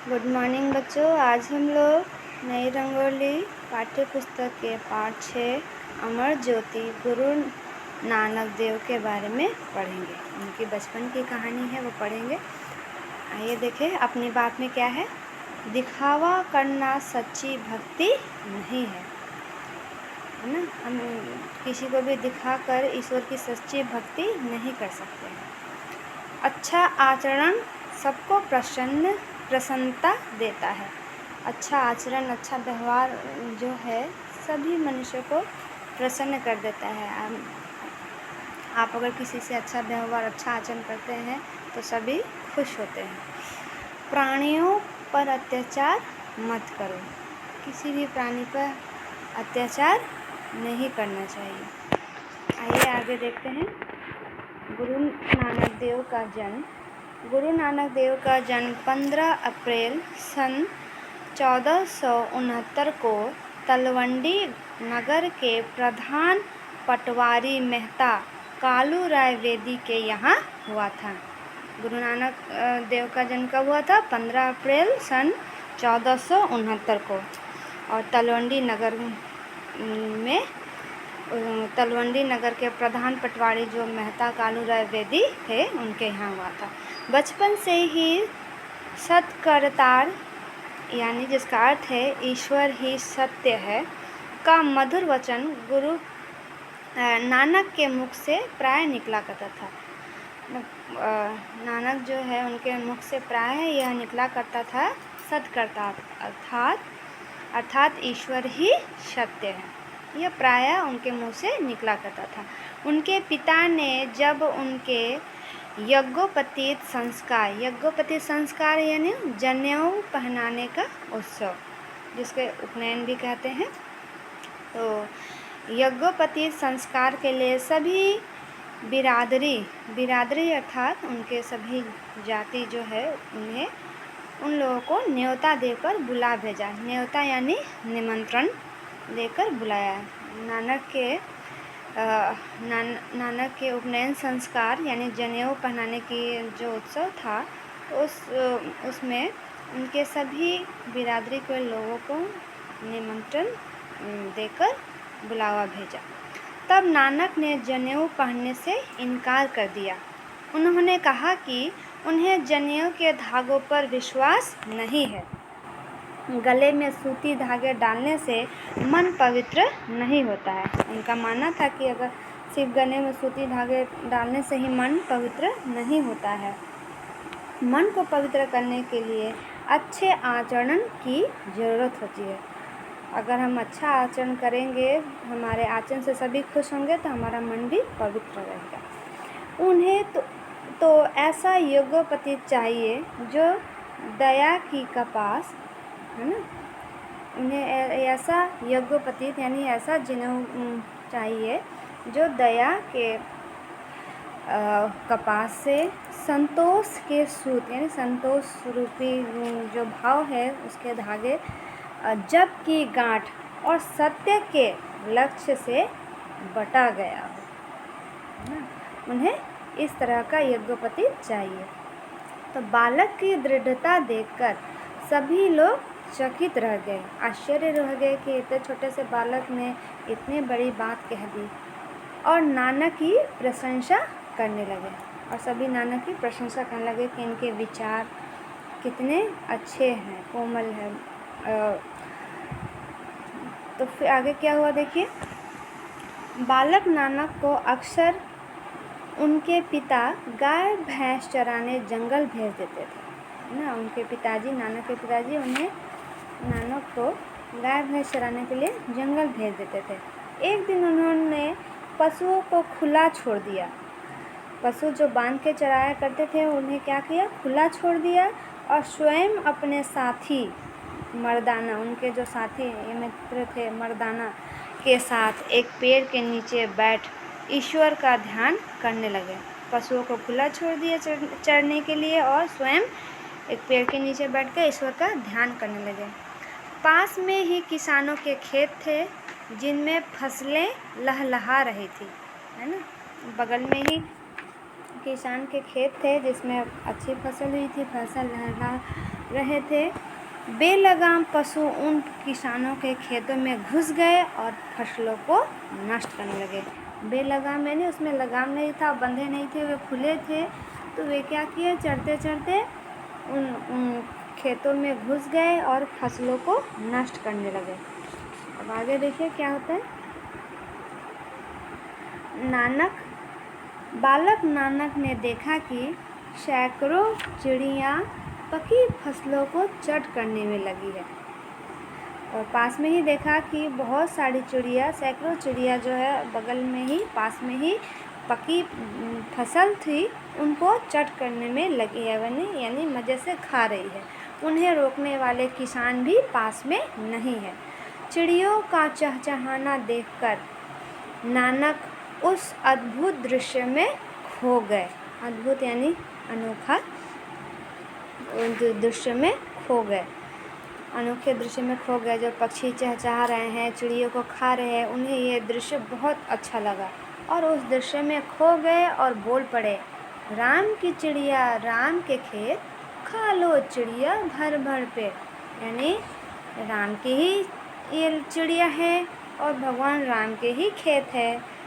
Good morning बच्चों। आज हम लोग नई रंगोली पाठ्य पुस्तक के पाठ 6 अमर ज्योति गुरु नानक देव के बारे में पढ़ेंगे। उनकी बचपन की कहानी है, वो पढ़ेंगे। आइए देखें अपनी बात में क्या है। दिखावा करना सच्ची भक्ति नहीं है ना। हम किसी को भी दिखाकर ईश्वर की सच्ची भक्ति नहीं कर सकते हैं। अच्छा आचरण सबको प्रसन्नता देता है। अच्छा आचरण, अच्छा व्यवहार जो है सभी मनुष्य को प्रसन्न कर देता है। आप अगर किसी से अच्छा व्यवहार, अच्छा आचरण करते हैं तो सभी खुश होते हैं। प्राणियों पर अत्याचार मत करो। किसी भी प्राणी पर अत्याचार नहीं करना चाहिए। आइए आगे देखते हैं। गुरु नानक देव का जन्म। गुरु नानक देव का जन्म 15 अप्रैल सन 1469 को तलवंडी नगर के प्रधान पटवारी मेहता कालू राय वेदी के यहाँ हुआ था। गुरु नानक देव का जन्म कब हुआ था? 15 अप्रैल सन 1469 को, और तलवंडी नगर के प्रधान पटवारी जो मेहता कालू राय वेदी थे उनके यहाँ हुआ था। बचपन से ही सत्कर्तार यानी जिसका अर्थ है ईश्वर ही सत्य है का मधुर वचन गुरु नानक के मुख से प्राय निकला करता था। नानक जो है उनके मुख से प्राय यह निकला करता था सत्कर्ता अर्थात ईश्वर ही सत्य है। यह प्रायः उनके मुंह से निकला करता था। उनके पिता ने जब उनके यज्ञोपवीत संस्कार यानी जनेऊ पहनाने का उत्सव, जिसके उपनयन भी कहते हैं, तो यज्ञोपवीत संस्कार के लिए सभी बिरादरी अर्थात उनके सभी जाति जो है उन्हें उन लोगों को न्योता देकर बुला भेजा। न्योता यानी निमंत्रण देकर बुलाया। नानक के उपनयन संस्कार यानी जनेऊ पहनाने की जो उत्सव था उसमें उनके सभी बिरादरी के लोगों को निमंत्रण देकर बुलावा भेजा। तब नानक ने जनेऊ पहनने से इनकार कर दिया। उन्होंने कहा कि उन्हें जनेऊ के धागों पर विश्वास नहीं है। गले में सूती धागे डालने से मन पवित्र नहीं होता है। उनका मानना था कि अगर सिर्फ गले में सूती धागे डालने से ही मन पवित्र नहीं होता है। मन को पवित्र करने के लिए अच्छे आचरण की ज़रूरत होती है। अगर हम अच्छा आचरण करेंगे, हमारे आचरण से सभी खुश होंगे, तो हमारा मन भी पवित्र रहेगा। उन्हें तो ऐसा यज्ञोपवीत चाहिए जो दया की कपास है ना। उन्हें ऐसा यज्ञोपवीत यानी ऐसा जनेऊ चाहिए जो दया के कपास से संतोष के सूत यानी संतोष रूपी जो भाव है उसके धागे, जप की गांठ और सत्य के लक्ष्य से बटा गया हो ना। उन्हें इस तरह का यज्ञोपवीत चाहिए। तो बालक की दृढ़ता देखकर सभी लोग चकित रह गए, आश्चर्य रह गए कि इतने छोटे से बालक ने इतनी बड़ी बात कह दी, और नानक की प्रशंसा करने लगे। और सभी नानक की प्रशंसा करने लगे कि इनके विचार कितने अच्छे हैं, कोमल हैं। तो फिर आगे क्या हुआ देखिए। बालक नानक को अक्सर उनके पिता गाय भैंस चराने जंगल भेज देते थे ना। उनके पिताजी, नानक के पिताजी उन्हें नानक को गाय भैंस चराने के लिए जंगल भेज देते थे। एक दिन उन्होंने पशुओं को खुला छोड़ दिया। पशु जो बांध के चराया करते थे उन्हें क्या किया? खुला छोड़ दिया, और स्वयं अपने साथी मर्दाना, उनके जो साथी मित्र थे मर्दाना के साथ एक पेड़ के नीचे बैठ ईश्वर का ध्यान करने लगे। पशुओं को खुला छोड़ दिया चरने के लिए, और स्वयं एक पेड़ के नीचे बैठकर ईश्वर का ध्यान करने लगे। पास में ही किसानों के खेत थे जिनमें फसलें लहलहा रही थी, है ना। बगल में ही किसान के खेत थे जिसमें अच्छी फसल हुई थी, फसल लहरा रहे थे। बेलगाम पशु उन किसानों के खेतों में घुस गए और फसलों को नष्ट करने लगे। बेलगाम यानी उसमें लगाम नहीं था, बंधे नहीं थे, वे खुले थे। तो वे क्या किए, चढ़ते चढ़ते उन खेतों में घुस गए और फसलों को नष्ट करने लगे। अब आगे देखिए क्या होता है। बालक नानक ने देखा कि सैकड़ों चिड़ियाँ पकी फसलों को चट करने में लगी है, और पास में ही देखा कि बहुत सारी चिड़िया, सैकड़ों चिड़िया जो है बगल में ही, पास में ही पकी फसल थी उनको चट करने में लगी है, यानी मज़े से खा रही है। उन्हें रोकने वाले किसान भी पास में नहीं है। चिड़ियों का चहचहाना देखकर नानक उस अद्भुत दृश्य में खो गए। अद्भुत यानी अनोखा दृश्य में खो गए, अनोखे दृश्य में खो गए। जो पक्षी चहचहा रहे हैं, चिड़ियों को खा रहे हैं, उन्हें ये दृश्य बहुत अच्छा लगा और उस दृश्य में खो गए और बोल पड़े, राम की चिड़िया राम के खेत, खा लो चिड़िया भर भर पेट। यानी राम की ही ये चिड़िया है और भगवान राम के ही खेत है।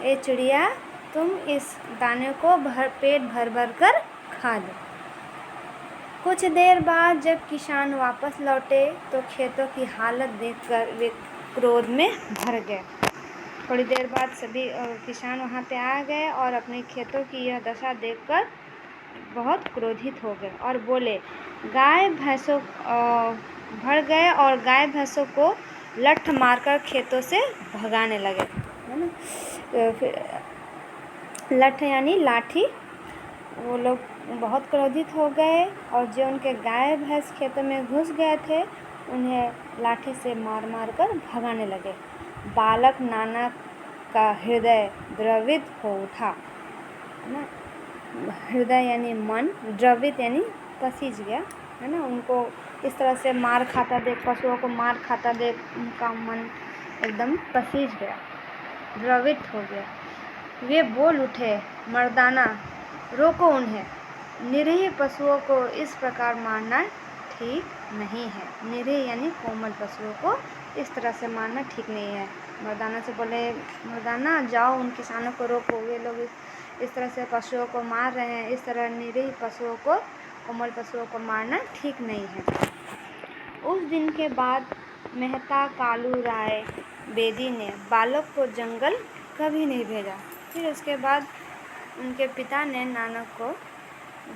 ये चिड़िया तुम इस दाने को पेट भर भर कर खा लो। कुछ देर बाद जब किसान वापस लौटे तो खेतों की हालत देखकर वे क्रोध में भर गए। थोड़ी देर बाद सभी किसान वहाँ पे आ गए और अपने खेतों की यह दशा देखकर बहुत क्रोधित हो गए और बोले, गाय भैंसों भर गए और गाय भैंसों को लठ मारकर खेतों से भगाने लगे, है ना। फिर लठ यानी लाठी। वो लोग बहुत क्रोधित हो गए और जो उनके गाय भैंस खेतों में घुस गए थे उन्हें लाठी से मार मार कर भगाने लगे। बालक नानक का हृदय द्रवित हो उठा, है ना। हृदय यानी मन, द्रवित यानी पसीज गया, है ना। उनको इस तरह से मार खाता देख, पशुओं को मार खाता देख उनका मन एकदम पसीज गया, द्रवित हो गया। वे बोल उठे, मर्दाना रोको उन्हें, निरीह पशुओं को इस प्रकार मारना ठीक नहीं है। निरीह यानी कोमल पशुओं को इस तरह से मारना ठीक नहीं है। मर्दाना से बोले, मर्दाना जाओ उन किसानों को रोको, वे लोग इस तरह से पशुओं को मार रहे हैं, इस तरह निरीह पशुओं को, कोमल पशुओं को मारना ठीक नहीं है। उस दिन के बाद मेहता कालू राय बेदी ने बालक को जंगल कभी नहीं भेजा। फिर उसके बाद उनके पिता ने नानक को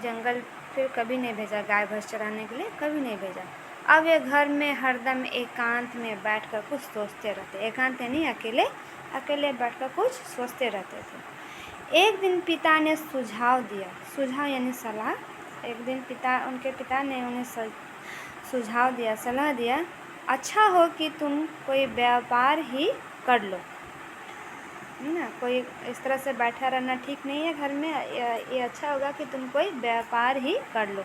जंगल फिर कभी नहीं भेजा, गाय भैंस चराने के लिए कभी नहीं भेजा। अब वे घर में हरदम एकांत में बैठकर कुछ सोचते रहते। एकांत यानी अकेले अकेले बैठकर कुछ सोचते रहते थे। एक दिन पिता ने सुझाव दिया, सुझाव यानी सलाह। एक दिन उनके पिता ने उन्हें सुझाव दिया, सलाह दिया, अच्छा हो कि तुम कोई व्यापार ही कर लो, है ना। कोई इस तरह से बैठा रहना ठीक नहीं है घर में, ये अच्छा होगा कि तुम कोई व्यापार ही कर लो,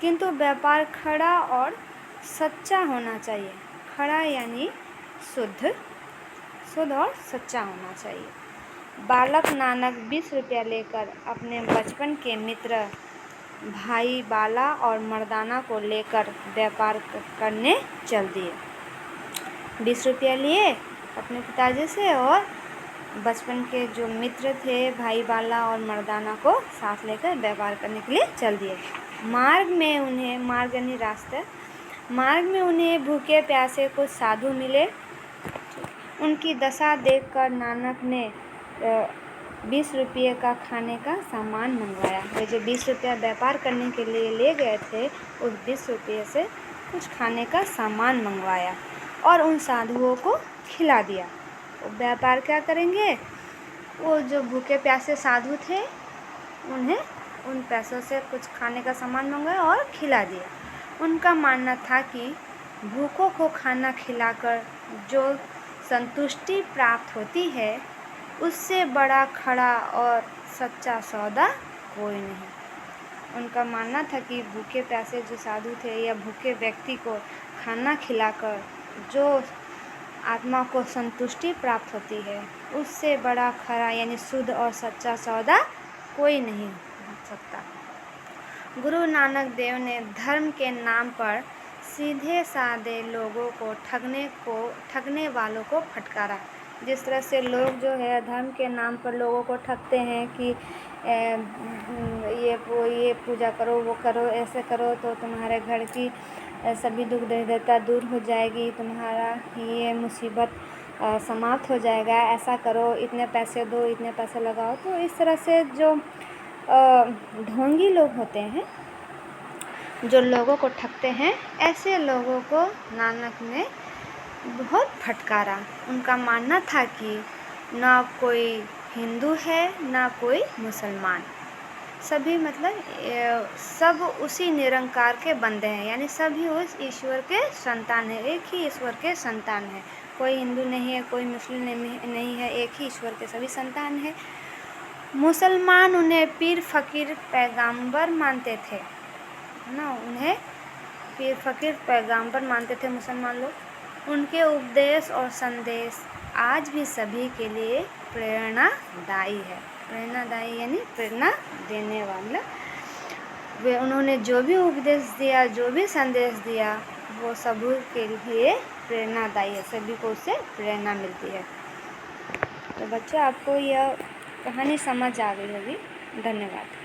किंतु व्यापार खड़ा और सच्चा होना चाहिए। खड़ा यानी शुद्ध और सच्चा होना चाहिए। बालक नानक 20 रुपया लेकर अपने बचपन के मित्र भाई बाला और मर्दाना को लेकर व्यापार करने चल दिए। 20 रुपया लिए अपने पिताजी से और बचपन के जो मित्र थे भाई बाला और मर्दाना को साथ लेकर व्यापार करने के लिए चल दिए। मार्ग में उन्हें भूखे प्यासे कुछ साधु मिले। उनकी दशा देखकर नानक ने 20 रुपये का खाने का सामान मंगवाया। वे जो 20 रुपया व्यापार करने के लिए ले गए थे, उस 20 रुपये से कुछ खाने का सामान मंगवाया और उन साधुओं को खिला दिया। व्यापार क्या करेंगे, वो जो भूखे प्यासे साधु थे उन्हें उन पैसों से कुछ खाने का सामान मंगवाया और खिला दिया। उनका मानना था कि भूखों को खाना खिलाकर जो संतुष्टि प्राप्त होती है, उससे बड़ा खड़ा और सच्चा सौदा कोई नहीं। उनका मानना था कि भूखे प्यासे जो साधु थे या भूखे व्यक्ति को खाना खिलाकर जो आत्मा को संतुष्टि प्राप्त होती है, उससे बड़ा खरा यानी शुद्ध और सच्चा सौदा कोई नहीं भटक सकता। गुरु नानक देव ने धर्म के नाम पर सीधे साधे लोगों को ठगने वालों को फटकारा। जिस तरह से लोग जो है धर्म के नाम पर लोगों को ठगते हैं कि ये पूजा करो, वो करो, ऐसे करो तो तुम्हारे घर की सभी दुख दरिद्रता दूर हो जाएगी, तुम्हारा ये मुसीबत समाप्त हो जाएगा, ऐसा करो, इतने पैसे दो, इतने पैसे लगाओ। तो इस तरह से जो ढोंगी लोग होते हैं, जो लोगों को ठगते हैं, ऐसे लोगों को नानक ने बहुत फटकारा। उनका मानना था कि ना कोई हिंदू है ना कोई मुसलमान, सभी मतलब सब उसी निरंकार के बंदे हैं, यानी सभी उस ईश्वर के संतान हैं, एक ही ईश्वर के संतान हैं। कोई हिंदू नहीं है, कोई मुस्लिम नहीं है, एक ही ईश्वर के सभी संतान हैं। मुसलमान उन्हें पीर फ़कीर पैगंबर मानते थे, है ना, उन्हें पीर फ़कीर पैगंबर मानते थे मुसलमान लोग। उनके उपदेश और संदेश आज भी सभी के लिए प्रेरणादायी है। प्रेरणादायी यानी प्रेरणा देने वाला। वे उन्होंने जो भी उपदेश दिया, जो भी संदेश दिया, वो सभी के लिए प्रेरणादायी है, सभी को उससे प्रेरणा मिलती है। तो बच्चों, आपको यह कहानी समझ आ गई होगी। धन्यवाद।